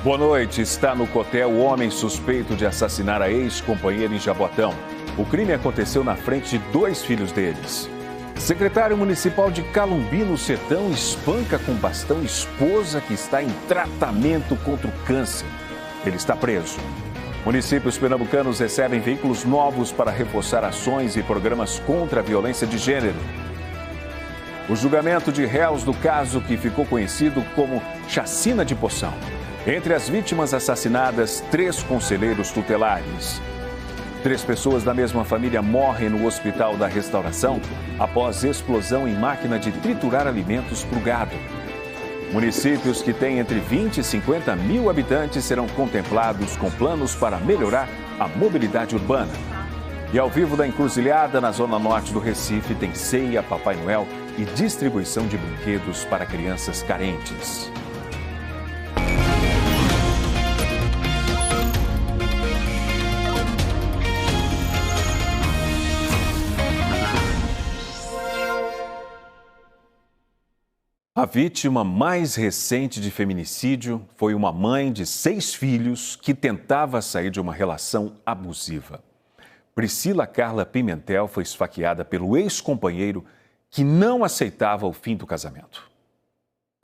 Boa noite. Está no Cotel o homem suspeito de assassinar a ex-companheira em Jaboatão. O crime aconteceu na frente de 2 filhos deles. Secretário municipal de Calumbi, no Sertão, espanca com bastão esposa que está em tratamento contra o câncer. Ele está preso. Municípios pernambucanos recebem veículos novos para reforçar ações e programas contra a violência de gênero. O julgamento de réus do caso que ficou conhecido como Chacina de Poção. Entre as vítimas assassinadas, 3 conselheiros tutelares. 3 pessoas da mesma família morrem no Hospital da Restauração após explosão em máquina de triturar alimentos para o gado. Municípios que têm entre 20 e 50 mil habitantes serão contemplados com planos para melhorar a mobilidade urbana. E ao vivo da Encruzilhada, na zona norte do Recife, tem ceia, Papai Noel e distribuição de brinquedos para crianças carentes. A vítima mais recente de feminicídio foi uma mãe de 6 filhos que tentava sair de uma relação abusiva. Priscila Carla Pimentel foi esfaqueada pelo ex-companheiro que não aceitava o fim do casamento.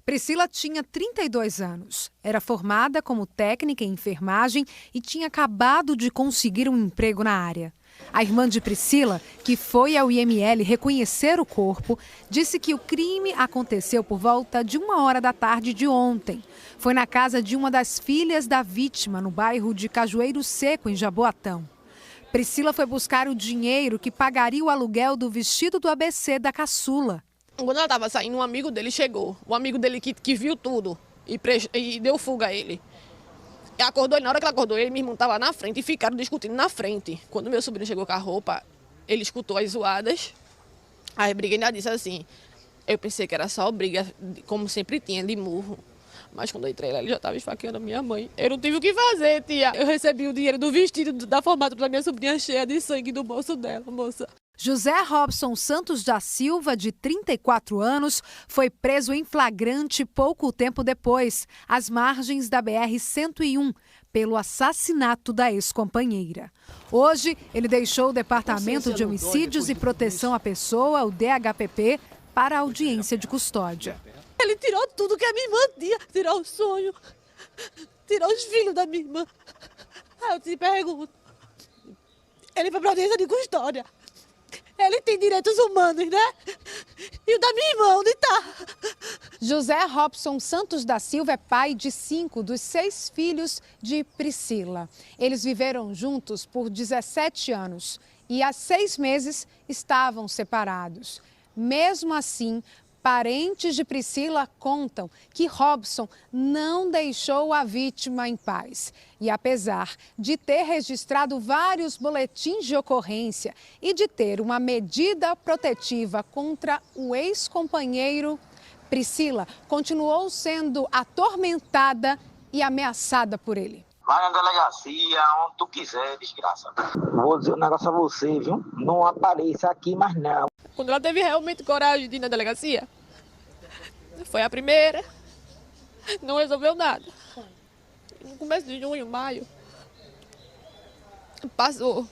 Priscila tinha 32 anos, era formada como técnica em enfermagem e tinha acabado de conseguir um emprego na área. A irmã de Priscila, que foi ao IML reconhecer o corpo, disse que o crime aconteceu por volta de 1h da tarde de ontem. Foi na casa de uma das filhas da vítima, no bairro de Cajueiro Seco, em Jaboatão. Priscila foi buscar o dinheiro que pagaria o aluguel do vestido do ABC da caçula. Quando ela estava saindo, um amigo dele chegou. O amigo dele que viu tudo e deu fuga a ele. E acordou, e na hora que ela acordou, ele e meu irmão estavam na frente e ficaram discutindo na frente. Quando meu sobrinho chegou com a roupa, ele escutou as zoadas. Aí a briga ainda disse assim, eu pensei que era só briga, como sempre tinha, de murro. Mas quando eu entrei lá, ele já estava esfaqueando a minha mãe. Eu não tive o que fazer, tia. Eu recebi o dinheiro do vestido da formatura da minha sobrinha cheia de sangue do bolso dela, moça. José Robson Santos da Silva, de 34 anos, foi preso em flagrante pouco tempo depois, às margens da BR-101, pelo assassinato da ex-companheira. Hoje, ele deixou o Departamento de Homicídios e Proteção à Pessoa, o DHPP, para a audiência de custódia. Ele tirou tudo que a minha irmã tinha, tirou o sonho, tirou os filhos da minha irmã. Aí eu te pergunto, ele foi para a audiência de custódia. Ele tem direitos humanos, né? E o da minha irmã, onde está? José Robson Santos da Silva é pai de 5 dos 6 filhos de Priscila. Eles viveram juntos por 17 anos e há 6 meses estavam separados. Mesmo assim, parentes de Priscila contam que Robson não deixou a vítima em paz. E apesar de ter registrado vários boletins de ocorrência e de ter uma medida protetiva contra o ex-companheiro, Priscila continuou sendo atormentada e ameaçada por ele. Vai na delegacia, onde tu quiser, desgraça. Vou dizer um negócio a você, viu? Não apareça aqui mais não. Quando ela teve realmente coragem de ir na delegacia, foi a primeira, não resolveu nada. No começo de junho, maio, passou.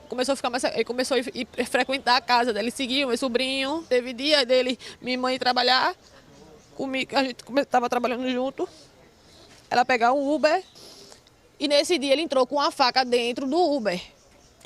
Começou a ficar mais. Ele começou a ir frequentar a casa dele, seguiu meu sobrinho. Teve dia dele, minha mãe trabalhar comigo, a gente estava trabalhando junto. Ela pegar um Uber e nesse dia ele entrou com uma faca dentro do Uber.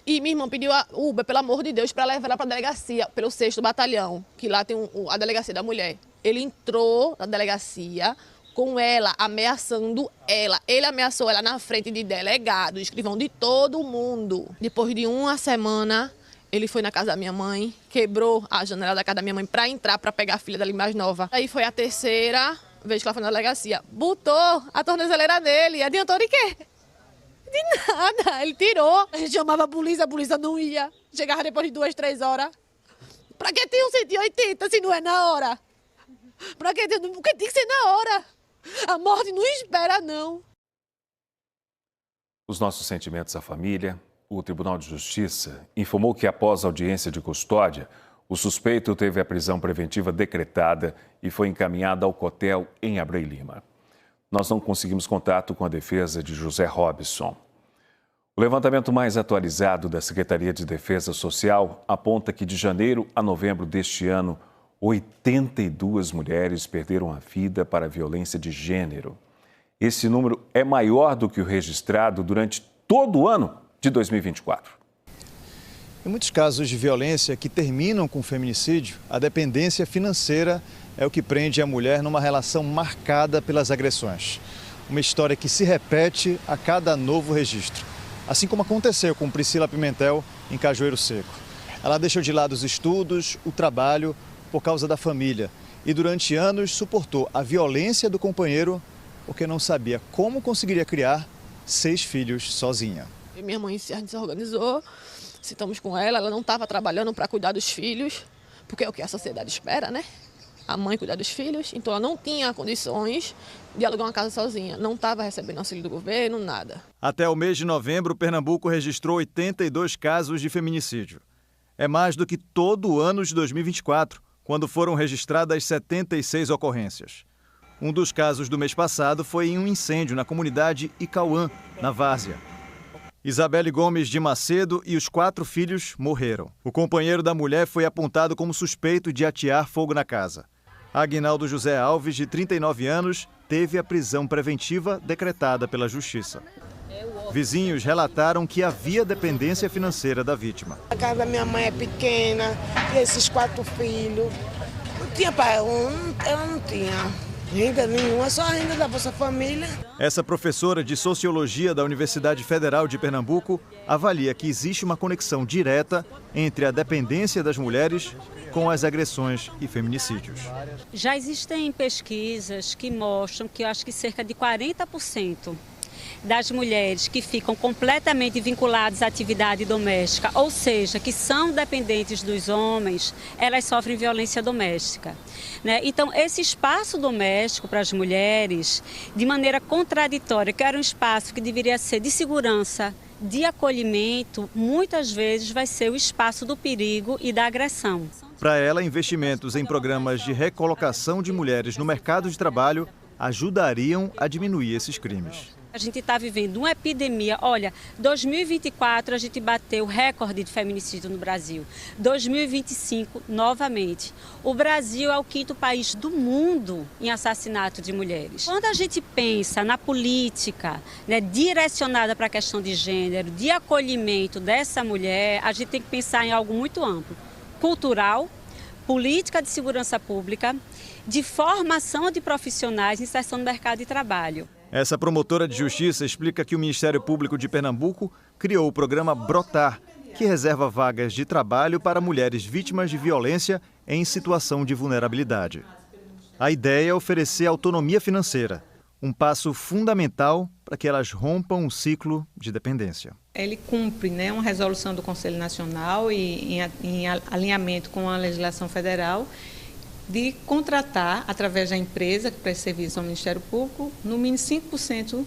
E minha irmã pediu a Uber, pelo amor de Deus, para levar ela para a delegacia, pelo 6º Batalhão, que lá tem a delegacia da mulher. Ele entrou na delegacia com ela, ameaçando ela. Ele ameaçou ela na frente de delegado, escrivão de todo mundo. Depois de 1 semana, ele foi na casa da minha mãe, quebrou a janela da casa da minha mãe para entrar, para pegar a filha dela mais nova. Aí foi a 3ª vez que ela foi na delegacia. Botou a tornozeleira nele. Adiantou de quê? De nada. Ele tirou. A gente chamava a polícia não ia. Chegava depois de 2, 3 horas. Pra que tem um 180 se não é na hora? Pra que tem? Porque tem que ser na hora. A morte não espera, não. Os nossos sentimentos à família. O Tribunal de Justiça informou que após a audiência de custódia, o suspeito teve a prisão preventiva decretada e foi encaminhado ao Cotel em Abreu Lima. nós não conseguimos contato com a defesa de José Robson. O levantamento mais atualizado da Secretaria de Defesa Social aponta que de janeiro a novembro deste ano, 82 mulheres perderam a vida para a violência de gênero. Esse número é maior do que o registrado durante todo o ano de 2024. Em muitos casos de violência que terminam com feminicídio, a dependência financeira é o que prende a mulher numa relação marcada pelas agressões. Uma história que se repete a cada novo registro. Assim como aconteceu com Priscila Pimentel em Cajueiro Seco. Ela deixou de lado os estudos, o trabalho, por causa da família. E durante anos suportou a violência do companheiro porque não sabia como conseguiria criar 6 filhos sozinha. Minha mãe se organizou, sentamos com ela, ela não estava trabalhando para cuidar dos filhos, porque é o que a sociedade espera, né? A mãe cuidar dos filhos, então ela não tinha condições de alugar uma casa sozinha, não estava recebendo auxílio do governo, nada. Até o mês de novembro, Pernambuco registrou 82 casos de feminicídio. É mais do que todo o ano de 2024, quando foram registradas 76 ocorrências. Um dos casos do mês passado foi em um incêndio na comunidade Icauã, na Várzea. Isabelle Gomes de Macedo e os 4 filhos morreram. O companheiro da mulher foi apontado como suspeito de atear fogo na casa. Aguinaldo José Alves, de 39 anos, teve a prisão preventiva decretada pela Justiça. Vizinhos relataram que havia dependência financeira da vítima. A casa da minha mãe é pequena, e esses 4 filhos. Não tinha pai, ela não tinha renda nenhuma, só a renda da Bolsa Família. Essa professora de Sociologia da Universidade Federal de Pernambuco avalia que existe uma conexão direta entre a dependência das mulheres com as agressões e feminicídios. Já existem pesquisas que mostram que eu acho que cerca de 40% das mulheres que ficam completamente vinculadas à atividade doméstica, ou seja, que são dependentes dos homens, elas sofrem violência doméstica, né? Então, esse espaço doméstico para as mulheres, de maneira contraditória, que era um espaço que deveria ser de segurança, de acolhimento, muitas vezes vai ser o espaço do perigo e da agressão. Para ela, investimentos em programas de recolocação de mulheres no mercado de trabalho ajudariam a diminuir esses crimes. A gente está vivendo uma epidemia. Olha, 2024 a gente bateu recorde de feminicídio no Brasil. 2025, novamente. O Brasil é o 5º país do mundo em assassinato de mulheres. Quando a gente pensa na política, né, direcionada para a questão de gênero, de acolhimento dessa mulher, a gente tem que pensar em algo muito amplo. Cultural, política de segurança pública, de formação de profissionais, inserção no mercado de trabalho. Essa promotora de justiça explica que o Ministério Público de Pernambuco criou o programa Brotar, que reserva vagas de trabalho para mulheres vítimas de violência em situação de vulnerabilidade. A ideia é oferecer autonomia financeira, um passo fundamental para que elas rompam um ciclo de dependência. Ele cumpre, né, uma resolução do Conselho Nacional e em alinhamento com a legislação federal, de contratar, através da empresa que presta serviço ao Ministério Público, no mínimo 5%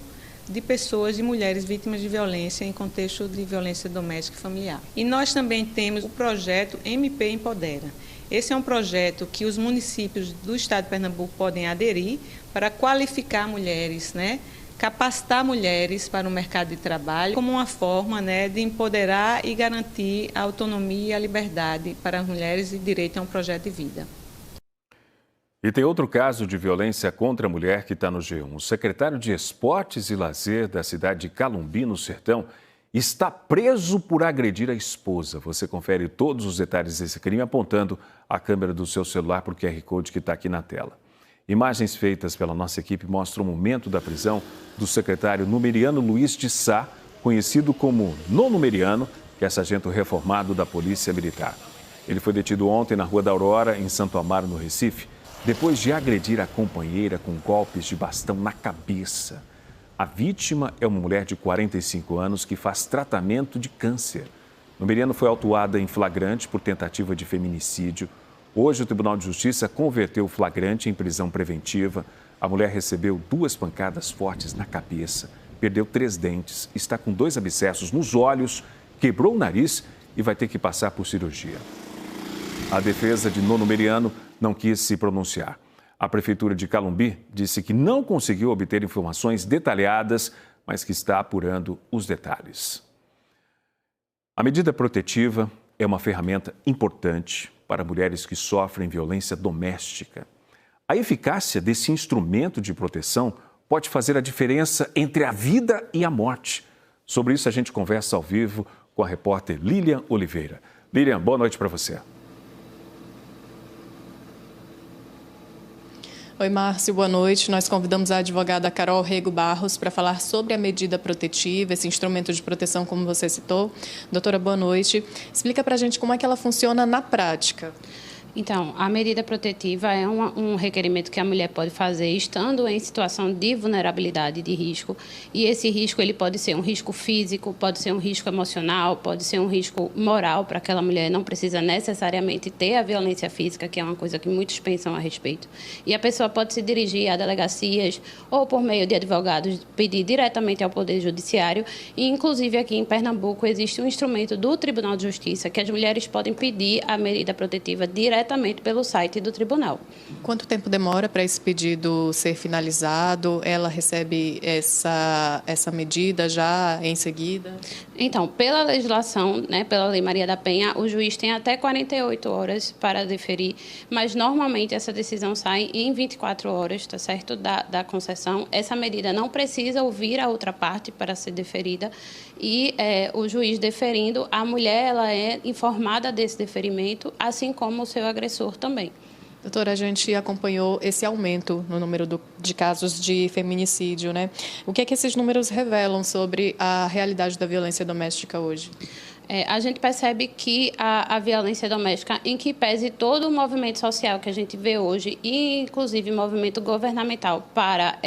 de pessoas, de mulheres vítimas de violência em contexto de violência doméstica e familiar. E nós também temos o projeto MP Empodera. Esse é um projeto que os municípios do estado de Pernambuco podem aderir para qualificar mulheres, né, capacitar mulheres para o mercado de trabalho como uma forma, né, de empoderar e garantir a autonomia e a liberdade para as mulheres e direito a um projeto de vida. E tem outro caso de violência contra a mulher que está no G1. O secretário de Esportes e Lazer da cidade de Calumbi, no Sertão, está preso por agredir a esposa. Você confere todos os detalhes desse crime apontando a câmera do seu celular para o QR Code que está aqui na tela. Imagens feitas pela nossa equipe mostram o momento da prisão do secretário Numeriano Luiz de Sá, conhecido como Nono Numeriano, que é sargento reformado da Polícia Militar. Ele foi detido ontem na Rua da Aurora, em Santo Amaro, no Recife, depois de agredir a companheira com golpes de bastão na cabeça. A vítima é uma mulher de 45 anos que faz tratamento de câncer. Numeriano foi autuada em flagrante por tentativa de feminicídio. Hoje, o Tribunal de Justiça converteu o flagrante em prisão preventiva. A mulher recebeu 2 pancadas fortes na cabeça, perdeu 3 dentes, está com 2 abscessos nos olhos, quebrou o nariz e vai ter que passar por cirurgia. A defesa de Nono Numeriano não quis se pronunciar. A Prefeitura de Calumbi disse que não conseguiu obter informações detalhadas, mas que está apurando os detalhes. A medida protetiva é uma ferramenta importante para mulheres que sofrem violência doméstica. A eficácia desse instrumento de proteção pode fazer a diferença entre a vida e a morte. Sobre isso, a gente conversa ao vivo com a repórter Lilian Oliveira. Lilian, boa noite para você. Oi, Márcio, boa noite. Nós convidamos a advogada Carol Rego Barros para falar sobre a medida protetiva, esse instrumento de proteção, como você citou. Doutora, boa noite. Explica para a gente como é que ela funciona na prática. Então, a medida protetiva é um requerimento que a mulher pode fazer estando em situação de vulnerabilidade e de risco. E esse risco ele pode ser um risco físico, pode ser um risco emocional, pode ser um risco moral para aquela mulher. Não precisa necessariamente ter a violência física, que é uma coisa que muitos pensam a respeito. E a pessoa pode se dirigir a delegacias ou por meio de advogados, pedir diretamente ao Poder Judiciário. E, inclusive, aqui em Pernambuco existe um instrumento do Tribunal de Justiça que as mulheres podem pedir a medida protetiva diretamente pelo site do tribunal. Quanto tempo demora para esse pedido ser finalizado? Ela recebe essa medida já em seguida? Então, pela legislação, pela Lei Maria da Penha, o juiz tem até 48 horas para deferir, mas normalmente essa decisão sai em 24 horas, tá certo, da concessão. Essa medida não precisa ouvir a outra parte para ser deferida e o juiz deferindo, a mulher ela é informada desse deferimento, assim como o seu agressor também. Doutora, a gente acompanhou esse aumento no número de casos de feminicídio, né? O que é que esses números revelam sobre a realidade da violência doméstica hoje? A gente percebe que a violência doméstica, em que pese todo o movimento social que a gente vê hoje, e inclusive movimento governamental para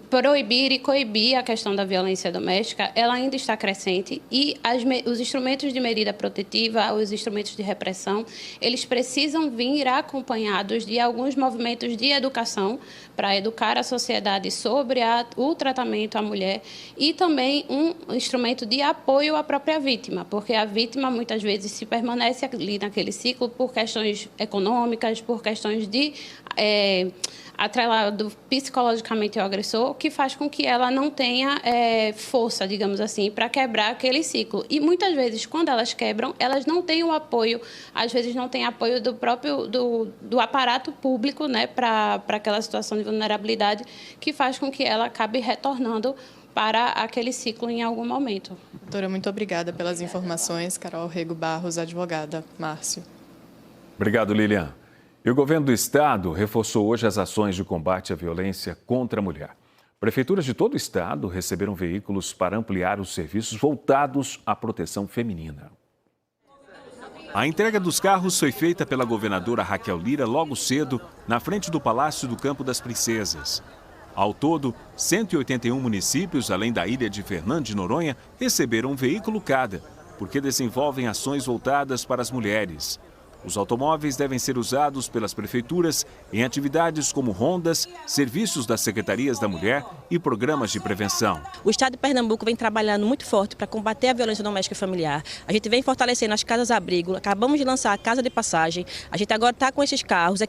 proibir e coibir a questão da violência doméstica, ela ainda está crescente e os instrumentos de medida protetiva, os instrumentos de repressão, eles precisam vir acompanhados de alguns movimentos de educação para educar a sociedade sobre o tratamento à mulher e também um instrumento de apoio à própria vítima, porque a vítima muitas vezes se permanece ali naquele ciclo por questões econômicas, por questões de atrelado psicologicamente ao agressor, que faz com que ela não tenha força, digamos assim, para quebrar aquele ciclo. E muitas vezes, quando elas quebram, elas não têm o apoio, às vezes não têm apoio do próprio do aparato público, para aquela situação de vulnerabilidade, que faz com que ela acabe retornando para aquele ciclo em algum momento. Doutora, muito obrigada pelas informações. Carol Rego Barros, advogada. Márcio. Obrigado, Lilian. E o governo do estado reforçou hoje as ações de combate à violência contra a mulher. Prefeituras de todo o estado receberam veículos para ampliar os serviços voltados à proteção feminina. A entrega dos carros foi feita pela governadora Raquel Lira logo cedo, na frente do Palácio do Campo das Princesas. Ao todo, 181 municípios, além da ilha de Fernando de Noronha, receberam um veículo cada, porque desenvolvem ações voltadas para as mulheres. Os automóveis devem ser usados pelas prefeituras em atividades como rondas, serviços das secretarias da mulher e programas de prevenção. O estado de Pernambuco vem trabalhando muito forte para combater a violência doméstica e familiar. A gente vem fortalecendo as casas-abrigo, acabamos de lançar a Casa de Passagem. A gente agora está com esses carros,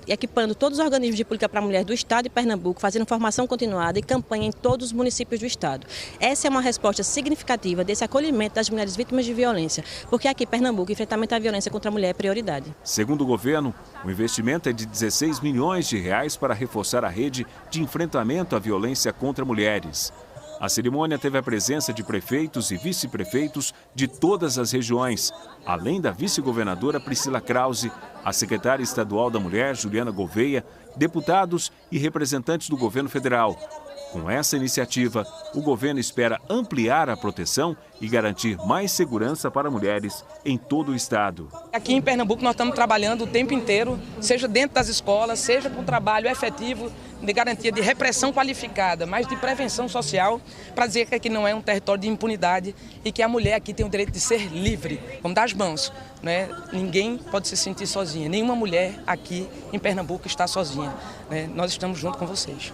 equipando todos os organismos de política para a mulher do estado de Pernambuco, fazendo formação continuada e campanha em todos os municípios do estado. Essa é uma resposta significativa desse acolhimento das mulheres vítimas de violência, porque aqui em Pernambuco, o enfrentamento à violência contra a mulher é prioridade. Segundo o governo, o investimento é de 16 milhões de reais para reforçar a rede de enfrentamento à violência contra mulheres. A cerimônia teve a presença de prefeitos e vice-prefeitos de todas as regiões, além da vice-governadora Priscila Krause, a secretária estadual da Mulher, Juliana Gouveia, deputados e representantes do governo federal. Com essa iniciativa, o governo espera ampliar a proteção e garantir mais segurança para mulheres em todo o estado. Aqui em Pernambuco nós estamos trabalhando o tempo inteiro, seja dentro das escolas, seja com trabalho efetivo de garantia de repressão qualificada, mas de prevenção social, para dizer que aqui não é um território de impunidade e que a mulher aqui tem o direito de ser livre. Vamos dar as mãos, né? Ninguém pode se sentir sozinha, nenhuma mulher aqui em Pernambuco está sozinha, né? Nós estamos junto com vocês.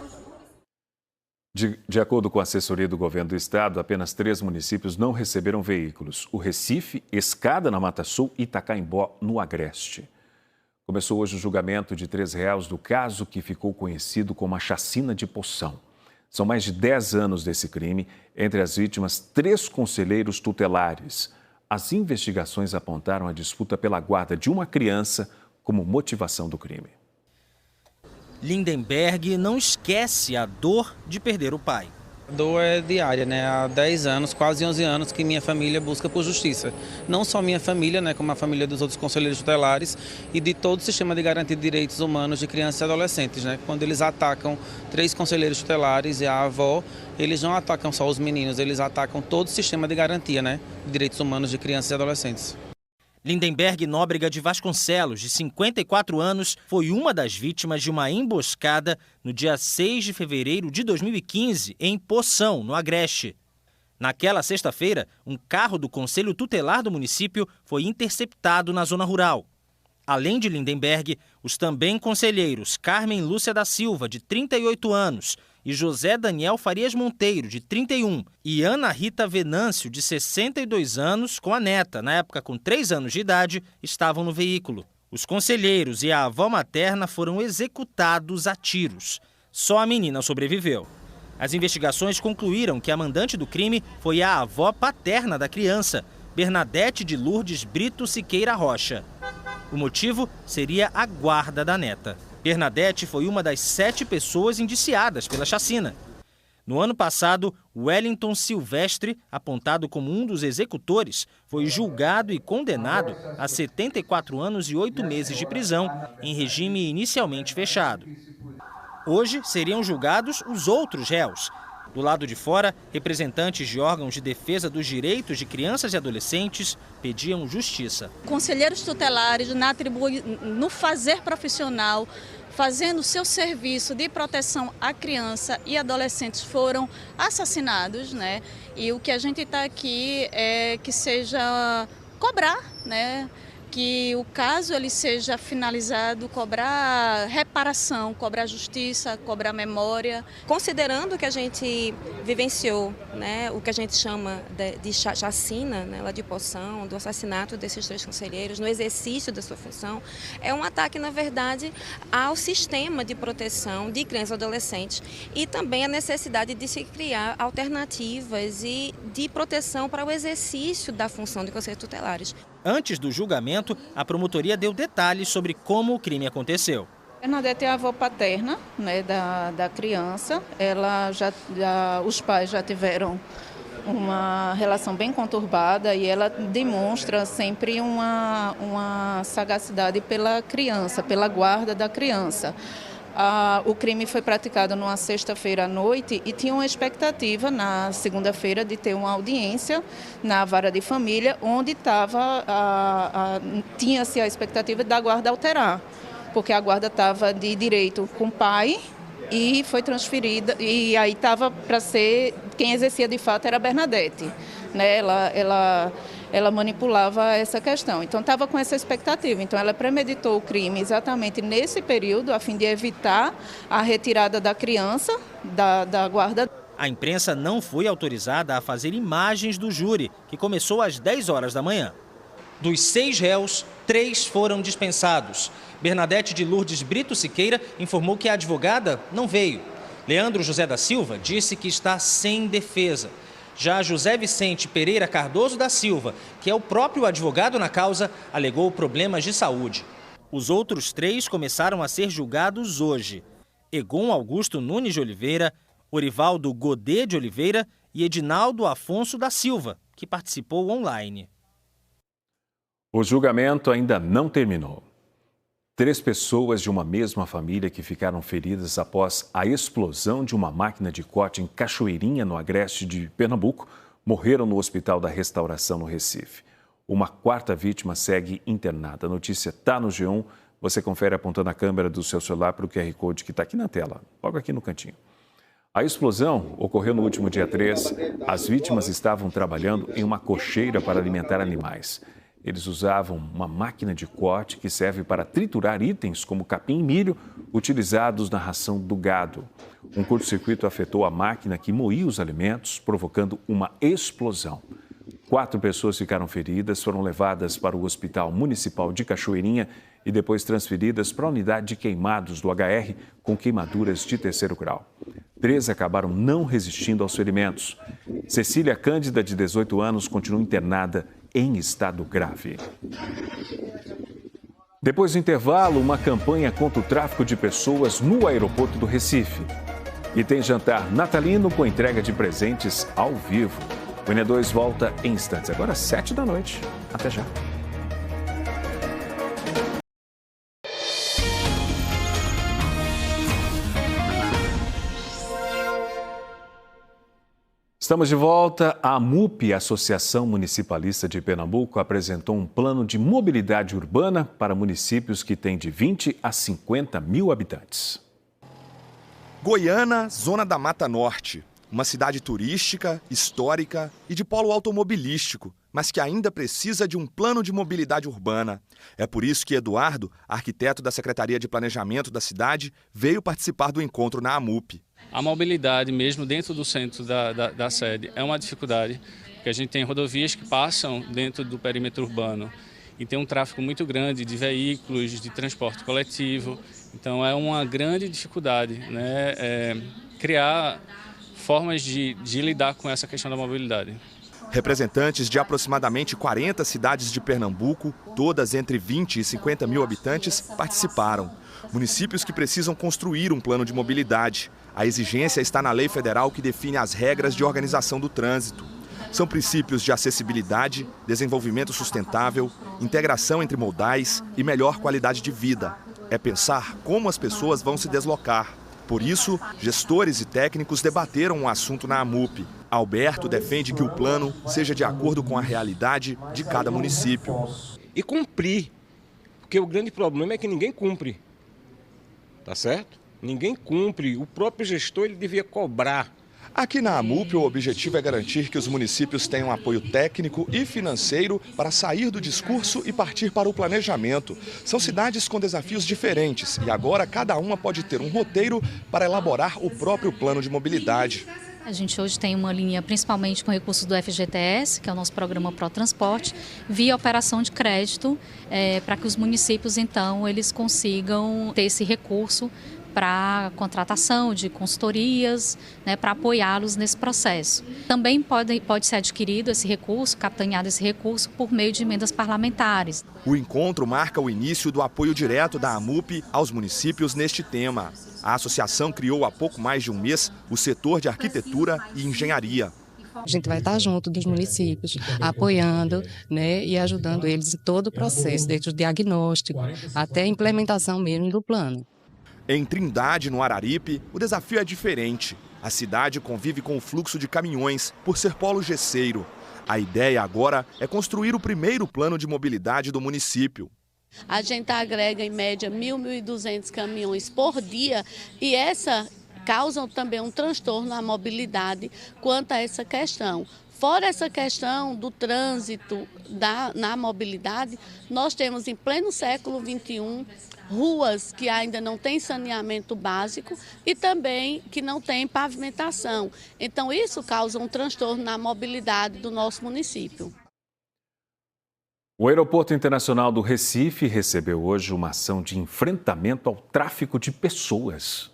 De acordo com a assessoria do governo do estado, apenas 3 municípios não receberam veículos: o Recife, Escada na Mata Sul e Itacaimbó no Agreste. Começou hoje o julgamento de 3 réus do caso que ficou conhecido como a chacina de Poção. São mais de 10 anos desse crime. Entre as vítimas, 3 conselheiros tutelares. As investigações apontaram a disputa pela guarda de uma criança como motivação do crime. Lindenberg não esquece a dor de perder o pai. A dor é diária, né? Há 10 anos, quase 11 anos que minha família busca por justiça. Não só minha família, né, como a família dos outros conselheiros tutelares e de todo o sistema de garantia de direitos humanos de crianças e adolescentes, né? Quando eles atacam 3 conselheiros tutelares e a avó, eles não atacam só os meninos, eles atacam todo o sistema de garantia, né, de direitos humanos de crianças e adolescentes. Lindenberg Nóbrega de Vasconcelos, de 54 anos, foi uma das vítimas de uma emboscada no dia 6 de fevereiro de 2015, em Poção, no Agreste. Naquela sexta-feira, um carro do Conselho Tutelar do município foi interceptado na zona rural. Além de Lindenberg, os também conselheiros Carmen Lúcia da Silva, de 38 anos, e José Daniel Farias Monteiro, de 31, e Ana Rita Venâncio, de 62 anos, com a neta, na época com 3 anos de idade, estavam no veículo. Os conselheiros e a avó materna foram executados a tiros. Só a menina sobreviveu. As investigações concluíram que a mandante do crime foi a avó paterna da criança, Bernadette de Lourdes Brito Siqueira Rocha. O motivo seria a guarda da neta. Bernadette foi uma das 7 pessoas indiciadas pela chacina. No ano passado, Wellington Silvestre, apontado como um dos executores, foi julgado e condenado a 74 anos e 8 meses de prisão, em regime inicialmente fechado. Hoje seriam julgados os outros réus. Do lado de fora, representantes de órgãos de defesa dos direitos de crianças e adolescentes pediam justiça. Conselheiros tutelares no fazer profissional, fazendo seu serviço de proteção à criança e adolescentes foram assassinados, né? E o que a gente está aqui é que seja cobrar, né? Que o caso ele seja finalizado, cobrar reparação, cobrar justiça, cobrar memória. Considerando que a gente vivenciou, né, o que a gente chama de chacina, né, lá de Poção, do assassinato desses 3 conselheiros, no exercício da sua função, é um ataque, na verdade, ao sistema de proteção de crianças e adolescentes e também a necessidade de se criar alternativas e de proteção para o exercício da função de conselheiros tutelares. Antes do julgamento, a promotoria deu detalhes sobre como o crime aconteceu. Bernadette é a avó paterna, né, da criança. Os pais já tiveram uma relação bem conturbada e ela demonstra sempre uma sagacidade pela criança, pela guarda da criança. O crime foi praticado numa sexta-feira à noite e tinha uma expectativa na segunda-feira de ter uma audiência na vara de família, onde tinha-se a expectativa da guarda alterar, porque a guarda estava de direito com o pai e foi transferida, e aí estava para ser, quem exercia de fato era a Bernadette, né? Ela manipulava essa questão. Então, estava com essa expectativa. Então, ela premeditou o crime exatamente nesse período, a fim de evitar a retirada da criança da guarda. A imprensa não foi autorizada a fazer imagens do júri, que começou às 10 horas da manhã. Dos 6 réus, 3 foram dispensados. Bernadette de Lourdes Brito Siqueira informou que a advogada não veio. Leandro José da Silva disse que está sem defesa. Já José Vicente Pereira Cardoso da Silva, que é o próprio advogado na causa, alegou problemas de saúde. Os outros 3 começaram a ser julgados hoje. Egon Augusto Nunes de Oliveira, Orivaldo Godê de Oliveira e Edinaldo Afonso da Silva, que participou online. O julgamento ainda não terminou. 3 pessoas de uma mesma família que ficaram feridas após a explosão de uma máquina de corte em Cachoeirinha, no Agreste de Pernambuco, morreram no Hospital da Restauração, no Recife. Uma 4ª vítima segue internada. A notícia está no G1. Você confere apontando a câmera do seu celular para o QR Code que está aqui na tela, logo aqui no cantinho. A explosão ocorreu no último dia 3. As vítimas estavam trabalhando em uma cocheira para alimentar animais. Eles usavam uma máquina de corte que serve para triturar itens como capim e milho utilizados na ração do gado. Um curto-circuito afetou a máquina que moía os alimentos, provocando uma explosão. 4 pessoas ficaram feridas, foram levadas para o Hospital Municipal de Cachoeirinha e depois transferidas para a unidade de queimados do HR com queimaduras de 3º grau. 3 acabaram não resistindo aos ferimentos. Cecília Cândida, de 18 anos, continua internada em estado grave. Depois do intervalo, uma campanha contra o tráfico de pessoas no aeroporto do Recife. E tem jantar natalino com entrega de presentes ao vivo. O NE2 volta em instantes, agora às 7 da noite. Até já. Estamos de volta. A AMUP, Associação Municipalista de Pernambuco, apresentou um plano de mobilidade urbana para municípios que têm de 20 a 50 mil habitantes. Goiânia, Zona da Mata Norte. Uma cidade turística, histórica e de polo automobilístico, mas que ainda precisa de um plano de mobilidade urbana. É por isso que Eduardo, arquiteto da Secretaria de Planejamento da cidade, veio participar do encontro na AMUP. A mobilidade, mesmo dentro do centro da sede, é uma dificuldade, porque a gente tem rodovias que passam dentro do perímetro urbano e tem um tráfego muito grande de veículos, de transporte coletivo. Então é uma grande dificuldade, né? Criar formas de lidar com essa questão da mobilidade. Representantes de aproximadamente 40 cidades de Pernambuco, todas entre 20 e 50 mil habitantes, participaram. Municípios que precisam construir um plano de mobilidade. A exigência está na lei federal que define as regras de organização do trânsito. São princípios de acessibilidade, desenvolvimento sustentável, integração entre modais e melhor qualidade de vida. É pensar como as pessoas vão se deslocar. Por isso, gestores e técnicos debateram o assunto na AMUP. Alberto defende que o plano seja de acordo com a realidade de cada município. E cumprir, porque o grande problema é que ninguém cumpre, tá certo? Ninguém cumpre, o próprio gestor ele devia cobrar. Aqui na AMUP, o objetivo é garantir que os municípios tenham apoio técnico e financeiro para sair do discurso e partir para o planejamento. São cidades com desafios diferentes e agora cada uma pode ter um roteiro para elaborar o próprio plano de mobilidade. A gente hoje tem uma linha principalmente com recursos do FGTS, que é o nosso programa Protransporte, via operação de crédito, para que os municípios, então, eles consigam ter esse recurso para contratação de consultorias, né, para apoiá-los nesse processo. Também pode ser adquirido esse recurso, capitaneado esse recurso, por meio de emendas parlamentares. O encontro marca o início do apoio direto da AMUP aos municípios neste tema. A associação criou há pouco mais de um mês o setor de arquitetura e engenharia. A gente vai estar junto dos municípios, apoiando, né, e ajudando eles em todo o processo, desde o diagnóstico até a implementação mesmo do plano. Em Trindade, no Araripe, o desafio é diferente. A cidade convive com o fluxo de caminhões por ser polo gesseiro. A ideia agora é construir o primeiro plano de mobilidade do município. A gente agrega em média 1.200 caminhões por dia e essa causa também um transtorno na mobilidade quanto a essa questão. Fora essa questão do trânsito na mobilidade, nós temos em pleno século XXI ruas que ainda não têm saneamento básico e também que não têm pavimentação. Então isso causa um transtorno na mobilidade do nosso município. O Aeroporto Internacional do Recife recebeu hoje uma ação de enfrentamento ao tráfico de pessoas.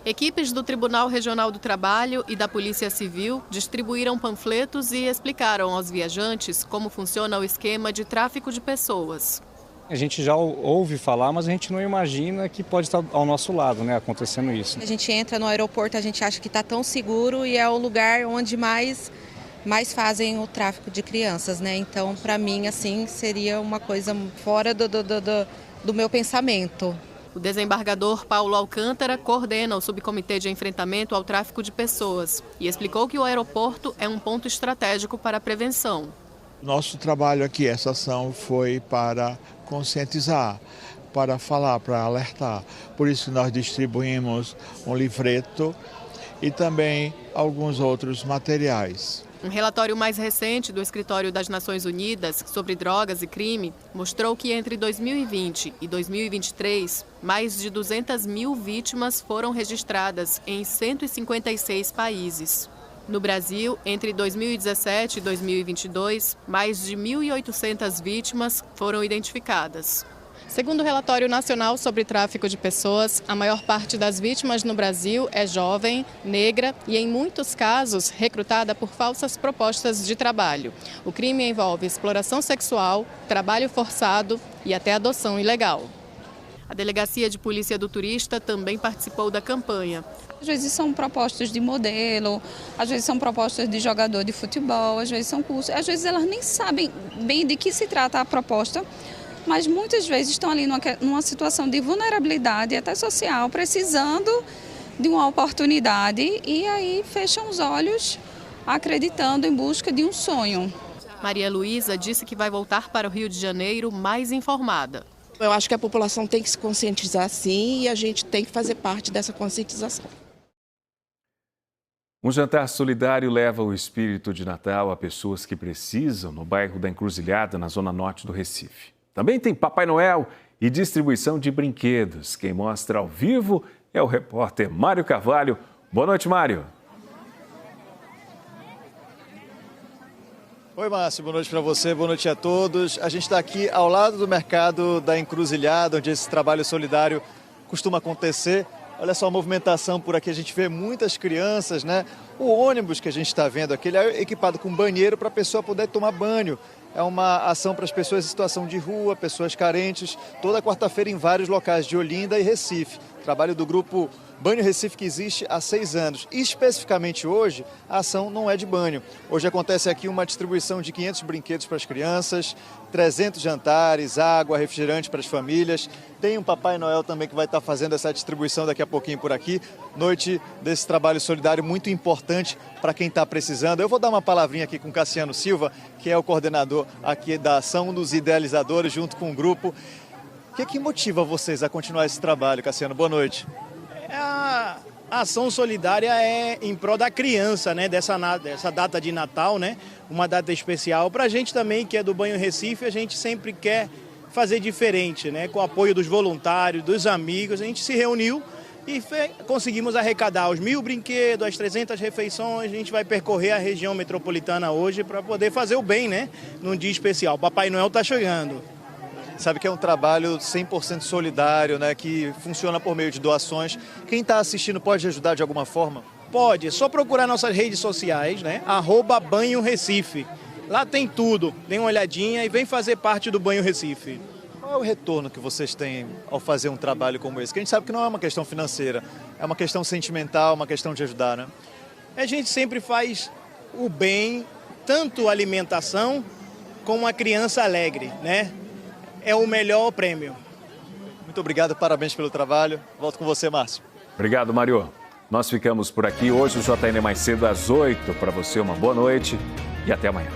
Equipes do Tribunal Regional do Trabalho e da Polícia Civil distribuíram panfletos e explicaram aos viajantes como funciona o esquema de tráfico de pessoas. A gente já ouve falar, mas a gente não imagina que pode estar ao nosso lado, né, acontecendo isso. A gente entra no aeroporto, a gente acha que está tão seguro e é o lugar onde mais fazem o tráfico de crianças, né? Então, para mim, assim, seria uma coisa fora do meu pensamento. O desembargador Paulo Alcântara coordena o subcomitê de enfrentamento ao tráfico de pessoas e explicou que o aeroporto é um ponto estratégico para a prevenção. Nosso trabalho aqui, essa ação, foi para conscientizar, para falar, para alertar. Por isso nós distribuímos um livreto e também alguns outros materiais. Um relatório mais recente do Escritório das Nações Unidas sobre drogas e crime mostrou que entre 2020 e 2023, mais de 200 mil vítimas foram registradas em 156 países. No Brasil, entre 2017 e 2022, mais de 1.800 vítimas foram identificadas. Segundo o relatório nacional sobre tráfico de pessoas, a maior parte das vítimas no Brasil é jovem, negra e, em muitos casos, recrutada por falsas propostas de trabalho. O crime envolve exploração sexual, trabalho forçado e até adoção ilegal. A Delegacia de Polícia do Turista também participou da campanha. Às vezes são propostas de modelo, às vezes são propostas de jogador de futebol, às vezes são cursos, às vezes elas nem sabem bem de que se trata a proposta, mas muitas vezes estão ali numa situação de vulnerabilidade, até social, precisando de uma oportunidade e aí fecham os olhos acreditando em busca de um sonho. Maria Luísa disse que vai voltar para o Rio de Janeiro mais informada. Eu acho que a população tem que se conscientizar sim e a gente tem que fazer parte dessa conscientização. Um jantar solidário leva o espírito de Natal a pessoas que precisam no bairro da Encruzilhada, na zona norte do Recife. Também tem Papai Noel e distribuição de brinquedos. Quem mostra ao vivo é o repórter Mário Carvalho. Boa noite, Mário. Oi, Márcio, boa noite para você, boa noite a todos. A gente está aqui ao lado do mercado da Encruzilhada, onde esse trabalho solidário costuma acontecer. Olha só a movimentação por aqui, a gente vê muitas crianças, né? O ônibus que a gente está vendo aqui, ele é equipado com banheiro para a pessoa poder tomar banho. É uma ação para as pessoas em situação de rua, pessoas carentes, toda quarta-feira em vários locais de Olinda e Recife. Trabalho do grupo Banho Recife, que existe há 6 anos. E, especificamente hoje, a ação não é de banho. Hoje acontece aqui uma distribuição de 500 brinquedos para as crianças, 300 jantares, água, refrigerante para as famílias. Tem um Papai Noel também que vai estar fazendo essa distribuição daqui a pouquinho por aqui. Noite desse trabalho solidário muito importante para quem está precisando. Eu vou dar uma palavrinha aqui com o Cassiano Silva, que é o coordenador aqui da ação, um dos idealizadores, junto com o grupo. O que motiva vocês a continuar esse trabalho, Cassiano? Boa noite. A ação solidária é em prol da criança, né? Dessa data de Natal, né? Uma data especial. Para a gente também, que é do Banho Recife, a gente sempre quer fazer diferente, né? Com o apoio dos voluntários, dos amigos, a gente se reuniu e conseguimos arrecadar os 1000 brinquedos, as 300 refeições. A gente vai percorrer a região metropolitana hoje para poder fazer o bem, né? Num dia especial. Papai Noel está chegando. Sabe que é um trabalho 100% solidário, né, que funciona por meio de doações. Quem está assistindo pode ajudar de alguma forma? Pode, é só procurar nossas redes sociais, né, @Banho Recife. Lá tem tudo, dê uma olhadinha e vem fazer parte do Banho Recife. Qual é o retorno que vocês têm ao fazer um trabalho como esse? Que a gente sabe que não é uma questão financeira, é uma questão sentimental, uma questão de ajudar, né? A gente sempre faz o bem, tanto a alimentação como a criança alegre, né? É o melhor prêmio. Muito obrigado, parabéns pelo trabalho. Volto com você, Márcio. Obrigado, Mário. Nós ficamos por aqui. Hoje o JN é mais cedo às 8. Para você, uma boa noite e até amanhã.